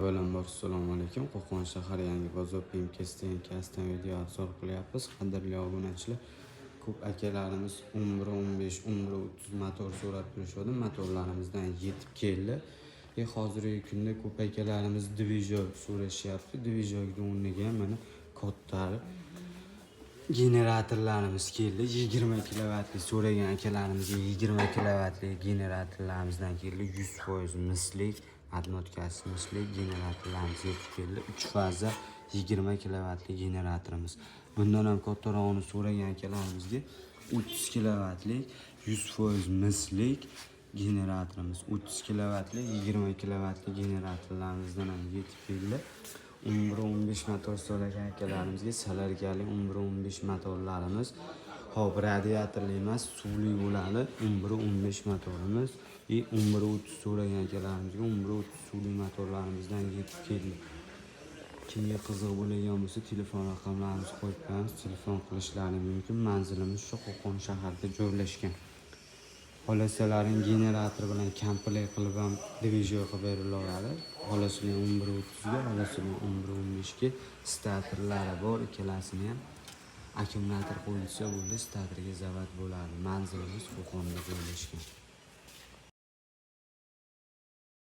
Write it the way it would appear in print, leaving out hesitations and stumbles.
Avvalambor assalomu alaykum. Qo'qon shahar yangi bozor PMK'sidan kastam video obzor qilyapmiz. Qadrli obunachilar, ko'p akalarimiz 11-15, 11-30 motor so'rab turishadi. Motorlarimizdan yetib keldi. Hozirgi kunda ko'p akalarimiz Division so'rashyapti. Divisionning o'rniga ham mana katta generatorlarimiz keldi. 20 kilovatli so'ragan akalarimizga 20 kilovatli generatorlarimizdan keldi. 100% mislik odnotkasi mislik generatorlarimiz yetib keldi. 3 faza 20 kilovatli generatorimiz. Bundan ham kattarog'ini so'ragan akalarimizga 30 kilovatli 100% mislik generatorimiz, 30 kilovatli 20 kilovatli generatorlarimizdan ham yetib keldi. 11-15 motor so'ragan akalarimizga salargali 11-15 motorlarimiz. Hop, radiatorli emas, suvli bo'ladi. 11-15 motorimiz. 11-30 so'ragan akalarimizga 11-30 suvli motorlarimizdan yetib keldi. Kimga qiziq bo'lgan bo'lsa, telefon raqamlarimizni qo'yib qo'yamiz, telefon qilishlari mumkin. Manzilimiz shu Qo'qon shahrida joylashgan. Xolasalaring generator bilan komplekt qilib ham divizion qilib berilaveradi. Xolasini 11-30 ga, xolasini 11-15 ga starterlari bor, ikkalasini ham akkumulyator qo'yilsa bo'ldi, starterga zavat bo'ladi. Manzilimiz Qo'qonda joylashgan.